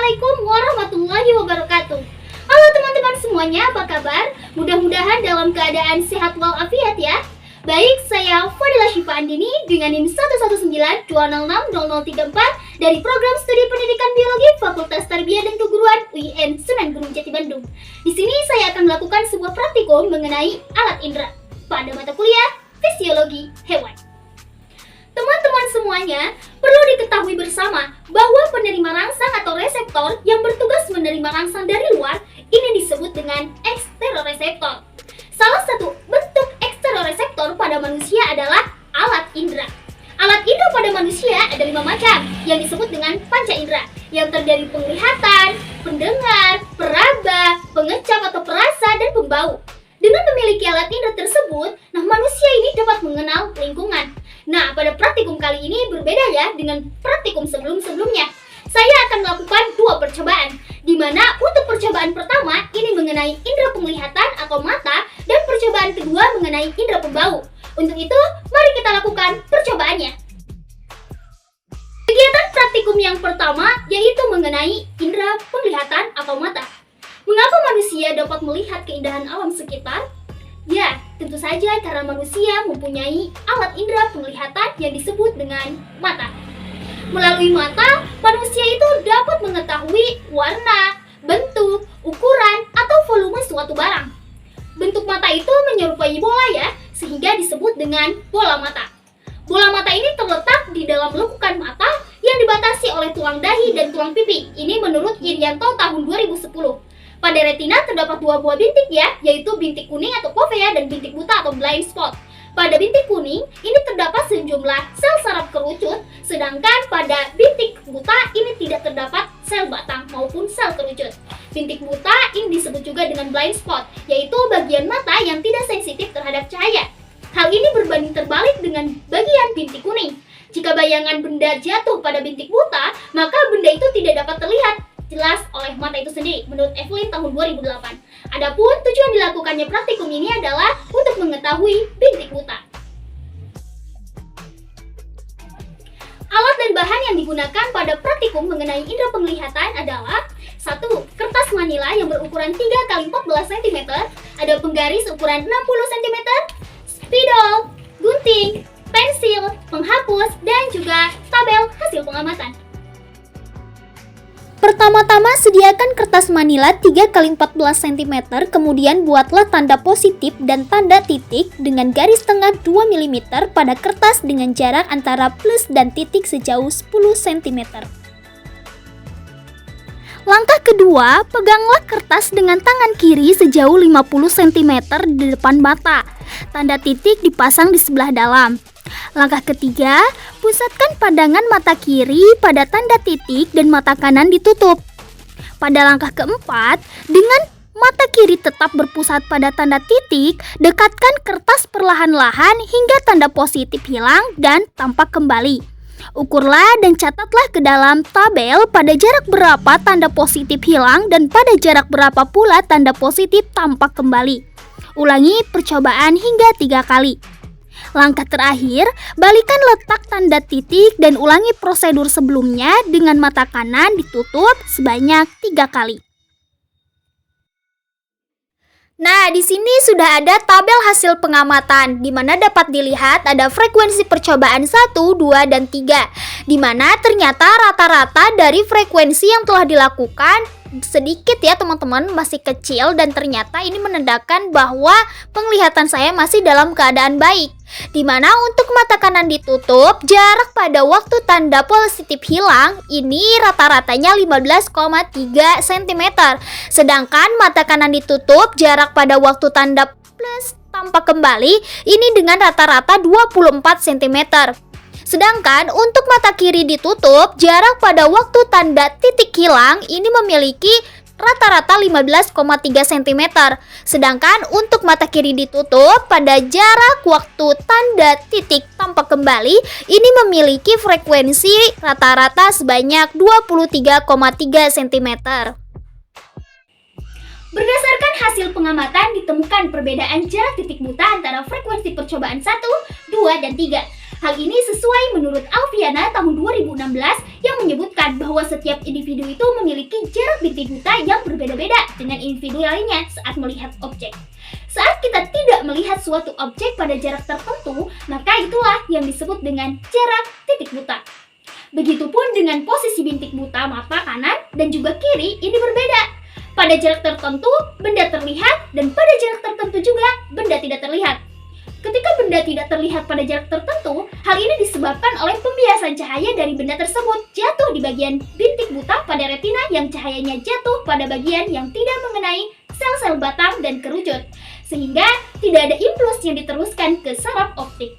Assalamualaikum warahmatullahi wabarakatuh. Halo teman-teman semuanya, apa kabar? Mudah-mudahan dalam keadaan sehat walafiat ya. Baik, saya Fadilah Syifa Andini dengan NIM 11920600034 dari Program Studi Pendidikan Biologi Fakultas Tarbiyah dan Keguruan UIN Sunan Gunung Jati Bandung. Di sini saya akan melakukan sebuah praktikum mengenai alat indera pada mata kuliah Fisiologi Hewan. Teman-teman semuanya, perlu diketahui bersama bahwa penerima rangsang atau reseptor yang bertugas menerima rangsang dari luar ini disebut dengan eksteroreseptor. Salah satu bentuk eksteroreseptor pada manusia adalah alat indera. Alat indera pada manusia ada 5 macam yang disebut dengan panca indera, yang terdiri penglihatan, pendengar, peraba, pengecap atau perasa, dan pembau. Dengan memiliki alat indera tersebut, manusia ini dapat mengenal lingkungan. Nah, pada praktikum kali ini berbeda ya dengan praktikum sebelum-sebelumnya. Saya akan melakukan 2 percobaan, di mana untuk percobaan pertama ini mengenai indera penglihatan atau mata, dan percobaan kedua mengenai indera pembau. Untuk itu, mari kita lakukan percobaannya. Kegiatan praktikum yang pertama yaitu mengenai indera penglihatan atau mata. Mengapa manusia dapat melihat keindahan alam sekitar? Ya, tentu saja karena manusia mempunyai alat indera penglihatan yang disebut dengan mata. Melalui mata, manusia itu dapat mengetahui warna, bentuk, ukuran, atau volume suatu barang. Bentuk mata itu menyerupai bola ya, sehingga disebut dengan bola mata. Bola mata ini terletak di dalam lekukan mata yang dibatasi oleh tulang dahi dan tulang pipi. Ini menurut Irianto tahun 2010. Pada retina terdapat 2 buah bintik ya, yaitu bintik kuning atau fovea dan bintik buta atau blind spot. Pada bintik kuning, ini terdapat sejumlah sel saraf kerucut, sedangkan pada bintik buta ini tidak terdapat sel batang maupun sel kerucut. Bintik buta ini disebut juga dengan blind spot, yaitu bagian mata yang tidak sensitif terhadap cahaya. Hal ini berbanding terbalik dengan bagian bintik kuning. Jika bayangan benda jatuh pada bintik buta, maka benda itu tidak dapat terlihat jelas oleh mata itu sendiri, menurut Evelyn tahun 2008. Adapun tujuan dilakukannya praktikum ini adalah untuk mengetahui bintik buta. Alat dan bahan yang digunakan pada praktikum mengenai indera penglihatan adalah 1. Kertas manila yang berukuran 3x14 cm, ada penggaris ukuran 60 cm, spidol, gunting, pensil, penghapus, dan juga tabel hasil pengamatan. Pertama-tama sediakan kertas manila 3x14 cm, kemudian buatlah tanda positif dan tanda titik dengan garis tengah 2 mm pada kertas dengan jarak antara plus dan titik sejauh 10 cm. Langkah kedua, peganglah kertas dengan tangan kiri sejauh 50 cm di depan mata. Tanda titik dipasang di sebelah dalam. Langkah ketiga, pusatkan pandangan mata kiri pada tanda titik dan mata kanan ditutup. Pada langkah keempat, dengan mata kiri tetap berpusat pada tanda titik, dekatkan kertas perlahan-lahan hingga tanda positif hilang dan tampak kembali. Ukurlah dan catatlah ke dalam tabel pada jarak berapa tanda positif hilang dan pada jarak berapa pula tanda positif tampak kembali. Ulangi percobaan hingga 3 kali. Langkah terakhir, balikan letak tanda titik dan ulangi prosedur sebelumnya dengan mata kanan ditutup sebanyak 3 kali. Nah, di sini sudah ada tabel hasil pengamatan, di mana dapat dilihat ada frekuensi percobaan 1, 2, dan 3, di mana ternyata rata-rata dari frekuensi yang telah dilakukan sedikit ya teman-teman, masih kecil, dan ternyata ini menandakan bahwa penglihatan saya masih dalam keadaan baik. Dimana untuk mata kanan ditutup, jarak pada waktu tanda positif hilang ini rata-ratanya 15,3 cm. Sedangkan mata kanan ditutup, jarak pada waktu tanda plus tampak kembali ini dengan rata-rata 24 cm. Sedangkan untuk mata kiri ditutup, jarak pada waktu tanda titik hilang ini memiliki rata-rata 15,3 cm. Sedangkan untuk mata kiri ditutup, pada jarak waktu tanda titik tampak kembali ini memiliki frekuensi rata-rata sebanyak 23,3 cm. Berdasarkan hasil pengamatan ditemukan perbedaan jarak titik buta antara frekuensi percobaan 1, 2, dan 3. Hal ini sesuai menurut Alfiana tahun 2016 yang menyebutkan bahwa setiap individu itu memiliki jarak bintik buta yang berbeda-beda dengan individu lainnya saat melihat objek. Saat kita tidak melihat suatu objek pada jarak tertentu, maka itulah yang disebut dengan jarak titik buta. Begitupun dengan posisi bintik buta mata kanan dan juga kiri ini berbeda. Pada jarak tertentu, benda terlihat dan pada jarak tertentu juga benda tidak terlihat. Ketika benda tidak terlihat pada jarak tertentu, hal ini disebabkan oleh pembiasan cahaya dari benda tersebut jatuh di bagian bintik buta pada retina yang cahayanya jatuh pada bagian yang tidak mengenai sel-sel batang dan kerucut, sehingga tidak ada impuls yang diteruskan ke saraf optik.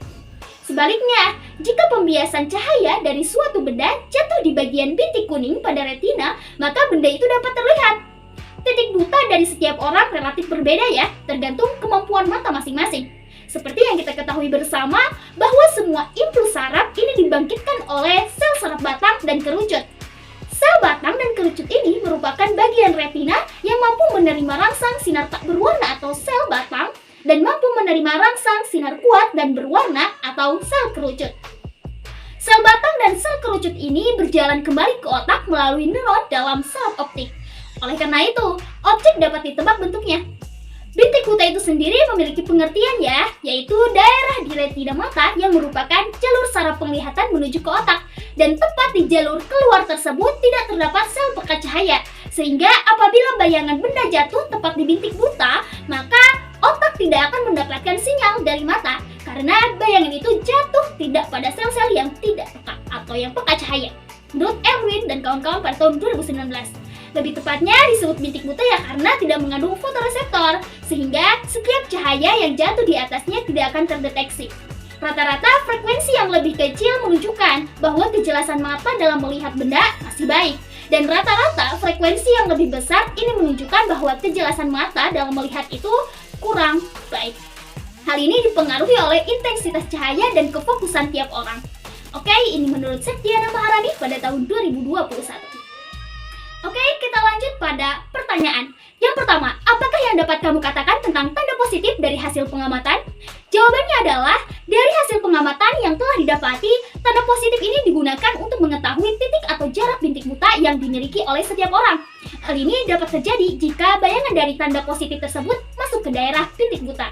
Sebaliknya, jika pembiasan cahaya dari suatu benda jatuh di bagian bintik kuning pada retina, maka benda itu dapat terlihat. Titik buta dari setiap orang relatif berbeda ya, tergantung kemampuan mata masing-masing. Seperti yang kita ketahui bersama bahwa semua impuls saraf ini dibangkitkan oleh sel saraf batang dan kerucut. Sel batang dan kerucut ini merupakan bagian retina yang mampu menerima rangsang sinar tak berwarna atau sel batang dan mampu menerima rangsang sinar kuat dan berwarna atau sel kerucut. Sel batang dan sel kerucut ini berjalan kembali ke otak melalui neuron dalam saraf optik. Oleh karena itu, objek dapat ditebak bentuknya. Bintik buta itu sendiri memiliki pengertian ya, yaitu daerah di retina mata yang merupakan jalur saraf penglihatan menuju ke otak. Dan tepat di jalur keluar tersebut tidak terdapat sel pekat cahaya. Sehingga apabila bayangan benda jatuh tepat di bintik buta, maka otak tidak akan mendapatkan sinyal dari mata. Karena bayangan itu jatuh tidak pada sel-sel yang tidak pekat atau yang pekat cahaya. Menurut Elwin dan kawan-kawan pada tahun 2019. Lebih tepatnya disebut bintik buta ya karena tidak mengandung fotoreseptor, sehingga setiap cahaya yang jatuh di atasnya tidak akan terdeteksi. Rata-rata frekuensi yang lebih kecil menunjukkan bahwa kejelasan mata dalam melihat benda masih baik. Dan rata-rata frekuensi yang lebih besar ini menunjukkan bahwa kejelasan mata dalam melihat itu kurang baik. Hal ini dipengaruhi oleh intensitas cahaya dan kefokusan tiap orang. Oke, ini menurut Septiana Maharani pada tahun 2021. Oke, kita lanjut pada pertanyaan. Yang pertama, apakah yang dapat kamu katakan tentang tanda positif dari hasil pengamatan? Jawabannya adalah, dari hasil pengamatan yang telah didapati, tanda positif ini digunakan untuk mengetahui titik atau jarak bintik buta yang dimiliki oleh setiap orang. Hal ini dapat terjadi jika bayangan dari tanda positif tersebut masuk ke daerah bintik buta.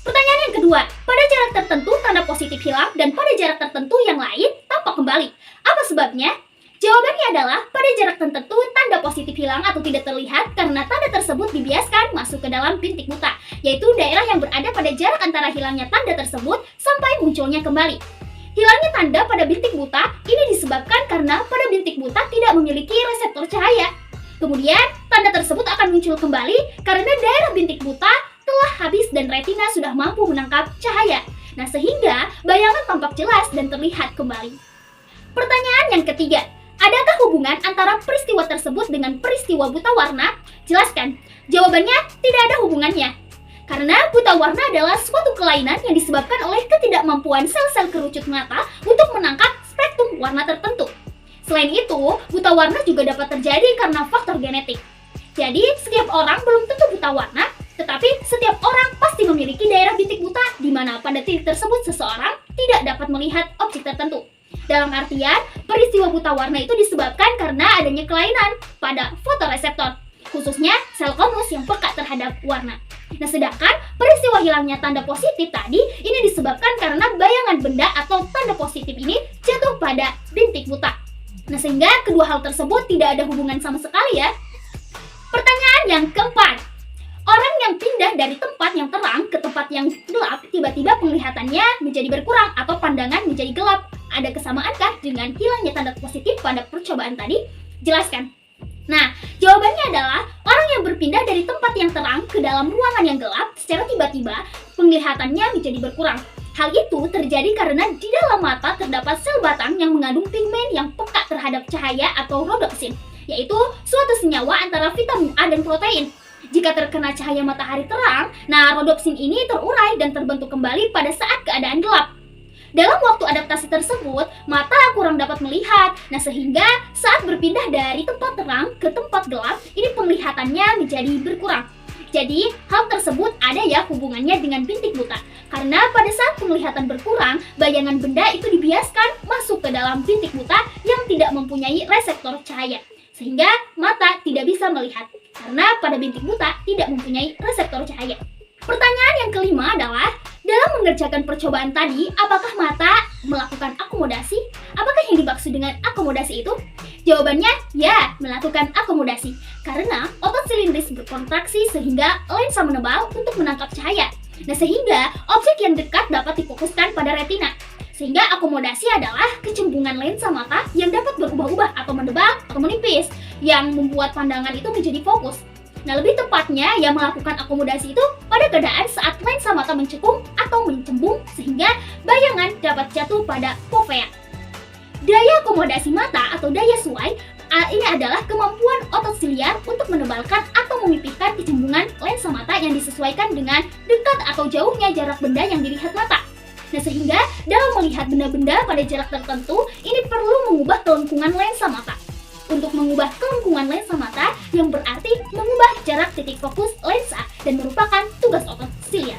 Pertanyaan yang kedua, pada jarak tertentu tanda positif hilang dan pada jarak tertentu yang lain tampak kembali. Apa sebabnya? Jawabannya adalah, pada jarak tertentu tanda positif hilang atau tidak terlihat karena tanda tersebut dibiaskan masuk ke dalam bintik buta, yaitu daerah yang berada pada jarak antara hilangnya tanda tersebut sampai munculnya kembali. Hilangnya tanda pada bintik buta ini disebabkan karena pada bintik buta tidak memiliki reseptor cahaya. Kemudian, tanda tersebut akan muncul kembali karena daerah bintik buta telah habis dan retina sudah mampu menangkap cahaya. Nah, sehingga bayangan tampak jelas dan terlihat kembali. Pertanyaan yang ketiga, adakah hubungan antara peristiwa tersebut dengan peristiwa buta warna? Jelaskan. Jawabannya, tidak ada hubungannya. Karena buta warna adalah suatu kelainan yang disebabkan oleh ketidakmampuan sel-sel kerucut mata untuk menangkap spektrum warna tertentu. Selain itu, buta warna juga dapat terjadi karena faktor genetik. Jadi, setiap orang belum tentu buta warna, tetapi setiap orang pasti memiliki daerah bintik buta di mana pada titik tersebut seseorang tidak dapat melihat objek tertentu. Dalam artian, peristiwa buta warna itu disebabkan karena adanya kelainan pada fotoreseptor, khususnya sel konus yang peka terhadap warna. Nah, sedangkan peristiwa hilangnya tanda positif tadi ini disebabkan karena bayangan benda atau tanda positif ini jatuh pada bintik buta. Nah, sehingga kedua hal tersebut tidak ada hubungan sama sekali ya. Pertanyaan yang keempat, orang yang pindah dari tempat yang terang ke tempat yang gelap tiba-tiba penglihatannya menjadi berkurang atau pandangan menjadi gelap. Ada kesamaankah dengan hilangnya tanda positif pada percobaan tadi? Jelaskan. Nah, jawabannya adalah orang yang berpindah dari tempat yang terang ke dalam ruangan yang gelap secara tiba-tiba penglihatannya menjadi berkurang. Hal itu terjadi karena di dalam mata terdapat sel batang yang mengandung pigmen yang peka terhadap cahaya atau rodopsin, yaitu suatu senyawa antara vitamin A dan protein. Jika terkena cahaya matahari terang, rodopsin ini terurai dan terbentuk kembali pada saat keadaan gelap. Dalam waktu adaptasi tersebut, mata kurang dapat melihat. Nah, sehingga saat berpindah dari tempat terang ke tempat gelap, ini penglihatannya menjadi berkurang. Jadi, hal tersebut ada ya hubungannya dengan bintik buta. Karena pada saat penglihatan berkurang, bayangan benda itu dibiaskan masuk ke dalam bintik buta yang tidak mempunyai reseptor cahaya, sehingga mata tidak bisa melihat, karena pada bintik buta tidak mempunyai reseptor cahaya. Pertanyaan yang kelima adalah, dalam mengerjakan percobaan tadi, apakah mata melakukan akomodasi? Apakah yang dimaksud dengan akomodasi itu? Jawabannya, ya, melakukan akomodasi. Karena otot silindris berkontraksi sehingga lensa menebal untuk menangkap cahaya. Nah, sehingga objek yang dekat dapat difokuskan pada retina. Sehingga akomodasi adalah kecembungan lensa mata yang dapat berubah-ubah atau menebal atau menipis, yang membuat pandangan itu menjadi fokus. Nah, lebih tepatnya yang melakukan akomodasi itu pada keadaan saat lensa mata mencekung atau mencembung sehingga bayangan dapat jatuh pada fovea. Daya akomodasi mata atau daya suai ini adalah kemampuan otot siliar untuk menebalkan atau memipihkan kecembungan lensa mata yang disesuaikan dengan dekat atau jauhnya jarak benda yang dilihat mata. Nah, sehingga dalam melihat benda-benda pada jarak tertentu, ini perlu mengubah kelengkungan lensa mata. Untuk mengubah kelengkungan lensa mata yang berarti mengubah jarak titik fokus lensa dan merupakan tugas otot siliar.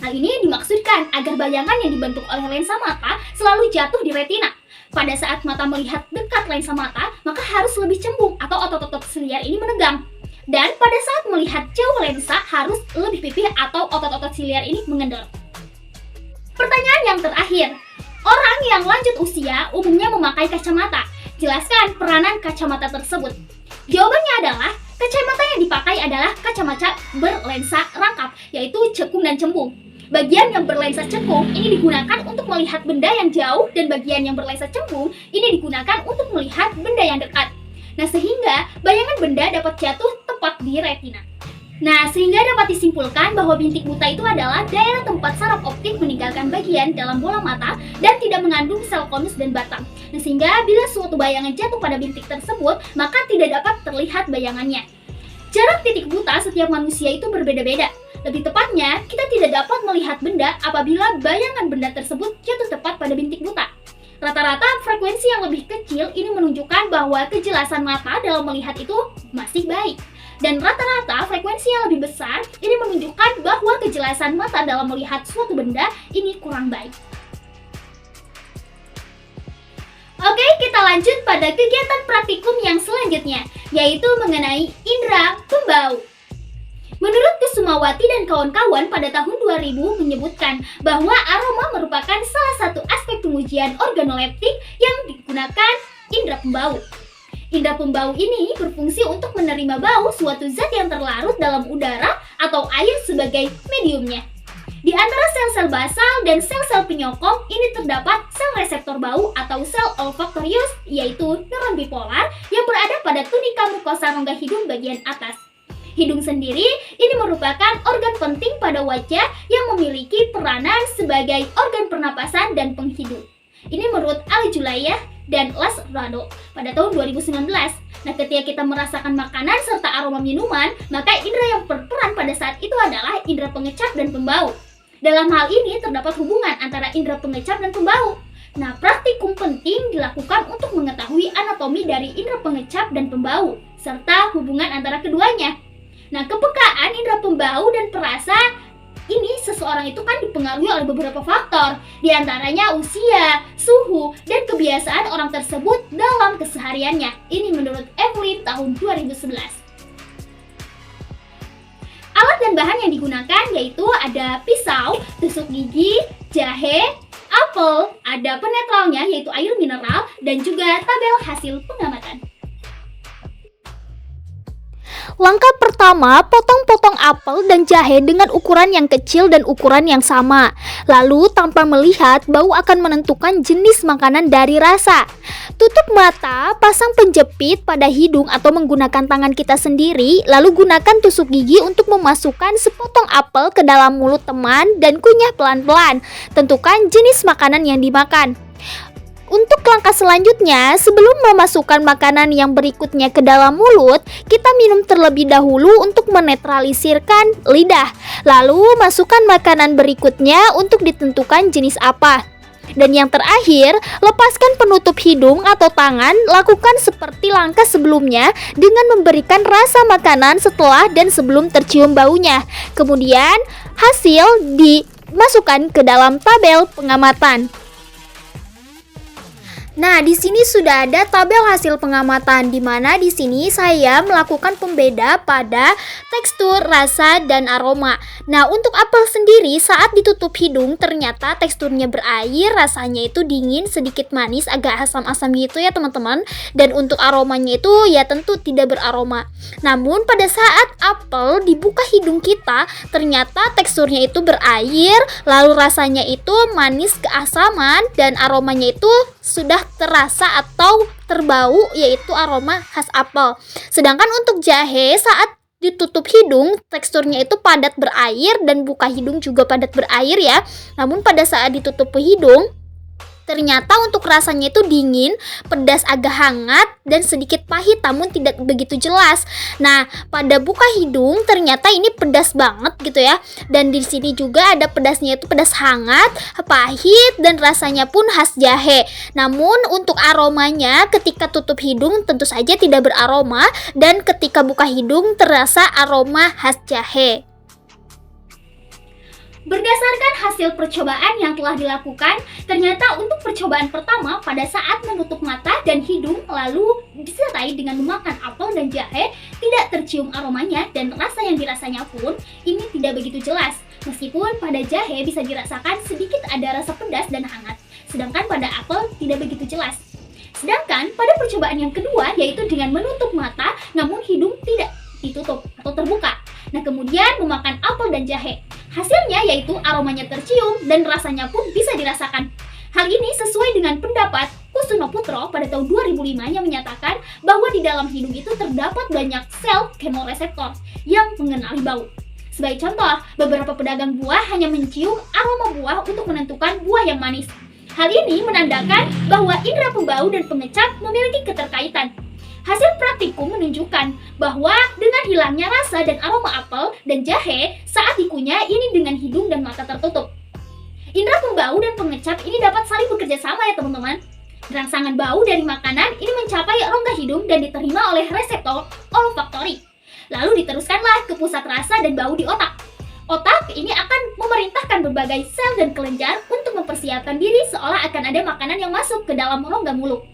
Hal ini dimaksudkan agar bayangan yang dibentuk oleh lensa mata selalu jatuh di retina. Pada saat mata melihat dekat lensa mata, maka harus lebih cembung atau otot-otot siliar ini menegang. Dan pada saat melihat jauh lensa harus lebih pipih atau otot-otot siliar ini mengendor. Pertanyaan yang terakhir, orang yang lanjut usia umumnya memakai kacamata. Jelaskan peranan kacamata tersebut. Jawabannya adalah, kacamata yang dipakai adalah kacamata berlensa rangkap, yaitu cekung dan cembung. Bagian yang berlensa cekung ini digunakan untuk melihat benda yang jauh dan bagian yang berlensa cembung ini digunakan untuk melihat benda yang dekat. Nah, sehingga bayangan benda dapat jatuh tepat di retina. Nah, sehingga dapat disimpulkan bahwa bintik buta itu adalah daerah tempat saraf optik meninggalkan bagian dalam bola mata dan tidak mengandung sel konus dan batang. Nah, sehingga bila suatu bayangan jatuh pada bintik tersebut, maka tidak dapat terlihat bayangannya. Jarak titik buta setiap manusia itu berbeda-beda. Lebih tepatnya, kita tidak dapat melihat benda apabila bayangan benda tersebut jatuh tepat pada bintik buta. Rata-rata frekuensi yang lebih kecil ini menunjukkan bahwa kejelasan mata dalam melihat itu masih baik. Dan rata-rata frekuensi yang lebih besar ini menunjukkan bahwa kejelasan mata dalam melihat suatu benda ini kurang baik. Oke, kita lanjut pada kegiatan praktikum yang selanjutnya, yaitu mengenai indera pembau. Menurut Kusumawati dan kawan-kawan pada tahun 2000 menyebutkan bahwa aroma merupakan salah satu aspek pengujian organoleptik yang digunakan indera pembau. Indera pembau ini berfungsi untuk menerima bau suatu zat yang terlarut dalam udara atau air sebagai mediumnya. Di antara sel-sel basal dan sel-sel penyokong ini terdapat sel reseptor bau atau sel olfaktorius, yaitu neuron bipolar yang berada pada tunika mukosa rongga hidung bagian atas. Hidung sendiri ini merupakan organ penting pada wajah yang memiliki peranan sebagai organ pernapasan dan penghidung. Ini menurut Ali Julayah dan Lasrado pada tahun 2019. Nah, ketika kita merasakan makanan serta aroma minuman, maka indera yang berperan pada saat itu adalah indera pengecap dan pembau. Dalam hal ini terdapat hubungan antara indera pengecap dan pembau. Nah, praktikum penting dilakukan untuk mengetahui anatomi dari indera pengecap dan pembau, serta hubungan antara keduanya. Nah, kepekaan indera pembau dan perasa ini seseorang itu kan dipengaruhi oleh beberapa faktor, di antaranya usia, suhu, dan kebiasaan orang tersebut dalam kesehariannya. Ini menurut Evelyn tahun 2011. Alat dan bahan yang digunakan yaitu ada pisau, tusuk gigi, jahe, apel, ada penetralnya yaitu air mineral, dan juga tabel hasil pengamatan. Langkah pertama, potong-potong apel dan jahe dengan ukuran yang kecil dan ukuran yang sama. Lalu, tanpa melihat, bau akan menentukan jenis makanan dari rasa. Tutup mata, pasang penjepit pada hidung atau menggunakan tangan kita sendiri, lalu gunakan tusuk gigi untuk memasukkan sepotong apel ke dalam mulut teman dan kunyah pelan-pelan. Tentukan jenis makanan yang dimakan. Untuk langkah selanjutnya, sebelum memasukkan makanan yang berikutnya ke dalam mulut, kita minum terlebih dahulu untuk menetralisirkan lidah. Lalu, masukkan makanan berikutnya untuk ditentukan jenis apa. Dan yang terakhir, lepaskan penutup hidung atau tangan, lakukan seperti langkah sebelumnya dengan memberikan rasa makanan setelah dan sebelum tercium baunya. Kemudian, hasil masukkan ke dalam tabel pengamatan. Nah, di sini sudah ada tabel hasil pengamatan di mana di sini saya melakukan pembeda pada tekstur, rasa, dan aroma. Nah, untuk apel sendiri saat ditutup hidung ternyata teksturnya berair, rasanya itu dingin, sedikit manis, agak asam-asam gitu ya teman-teman. Dan untuk aromanya itu ya tentu tidak beraroma. Namun pada saat apel dibuka hidung kita ternyata teksturnya itu berair, lalu rasanya itu manis keasaman dan aromanya itu sudah terasa atau terbau, yaitu aroma khas apel. Sedangkan untuk jahe saat ditutup hidung teksturnya itu padat berair dan buka hidung juga padat berair ya. Namun pada saat ditutup hidung ternyata untuk rasanya itu dingin, pedas agak hangat, dan sedikit pahit namun tidak begitu jelas. Nah, pada buka hidung ternyata ini pedas banget gitu ya. Dan di sini juga ada pedasnya itu pedas hangat, pahit, dan rasanya pun khas jahe. Namun untuk aromanya ketika tutup hidung tentu saja tidak beraroma, dan ketika buka hidung terasa aroma khas jahe. Berdasarkan hasil percobaan yang telah dilakukan, ternyata untuk percobaan pertama pada saat menutup mata dan hidung lalu disertai dengan memakan apel dan jahe, tidak tercium aromanya dan rasa yang dirasanya pun ini tidak begitu jelas. Meskipun pada jahe bisa dirasakan sedikit ada rasa pedas dan hangat, sedangkan pada apel tidak begitu jelas. Sedangkan pada percobaan yang kedua yaitu dengan menutup mata namun hidung tidak ditutup atau terbuka. Nah, kemudian memakan apel dan jahe. Hasilnya yaitu aromanya tercium dan rasanya pun bisa dirasakan. Hal ini sesuai dengan pendapat Kusuno Putro pada tahun 2005 yang menyatakan bahwa di dalam hidung itu terdapat banyak sel kemoreseptor yang mengenali bau. Sebagai contoh, beberapa pedagang buah hanya mencium aroma buah untuk menentukan buah yang manis. Hal ini menandakan bahwa indera pembau dan pengecap memiliki keterkaitan. Hasil praktikum menunjukkan bahwa dengan hilangnya rasa dan aroma apel dan jahe saat dikunyah ini dengan hidung dan mata tertutup. Indera pembau dan pengecap ini dapat saling bekerja sama ya teman-teman. Rangsangan bau dari makanan ini mencapai rongga hidung dan diterima oleh reseptor olfaktori. Lalu diteruskanlah ke pusat rasa dan bau di otak. Otak ini akan memerintahkan berbagai sel dan kelenjar untuk mempersiapkan diri seolah akan ada makanan yang masuk ke dalam rongga mulut.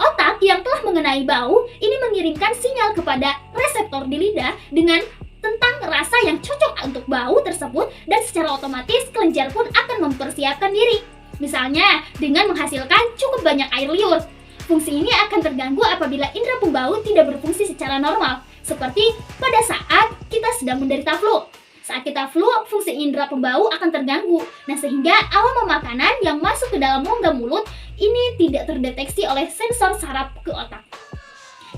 Otak yang telah mengenai bau ini mengirimkan sinyal kepada reseptor di lidah dengan tentang rasa yang cocok untuk bau tersebut dan secara otomatis kelenjar pun akan mempersiapkan diri. Misalnya dengan menghasilkan cukup banyak air liur. Fungsi ini akan terganggu apabila indera pembau tidak berfungsi secara normal, seperti pada saat kita sedang menderita flu. Saat kita flu, fungsi indera pembau akan terganggu. Nah, sehingga aroma makanan yang masuk ke dalam rongga mulut ini tidak terdeteksi oleh sensor saraf ke otak.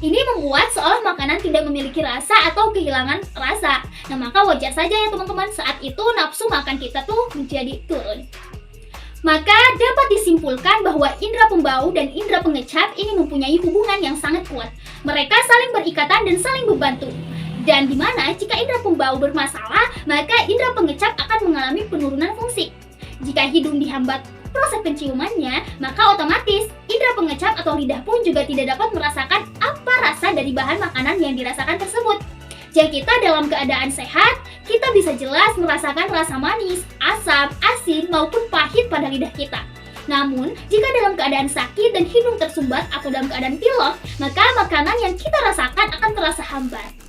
Ini membuat seolah makanan tidak memiliki rasa atau kehilangan rasa. Nah, maka wajar saja ya teman-teman saat itu nafsu makan kita tuh menjadi turun. Maka dapat disimpulkan bahwa indera pembau dan indera pengecap ini mempunyai hubungan yang sangat kuat. Mereka saling berikatan dan saling membantu. Dan di mana jika indera pembau bermasalah, maka indera pengecap akan mengalami penurunan fungsi. Jika hidung dihambat proses penciumannya, maka otomatis indera pengecap atau lidah pun juga tidak dapat merasakan apa rasa dari bahan makanan yang dirasakan tersebut. Jika kita dalam keadaan sehat, kita bisa jelas merasakan rasa manis, asam, asin, maupun pahit pada lidah kita. Namun, jika dalam keadaan sakit dan hidung tersumbat atau dalam keadaan pilek, maka makanan yang kita rasakan akan terasa hambar.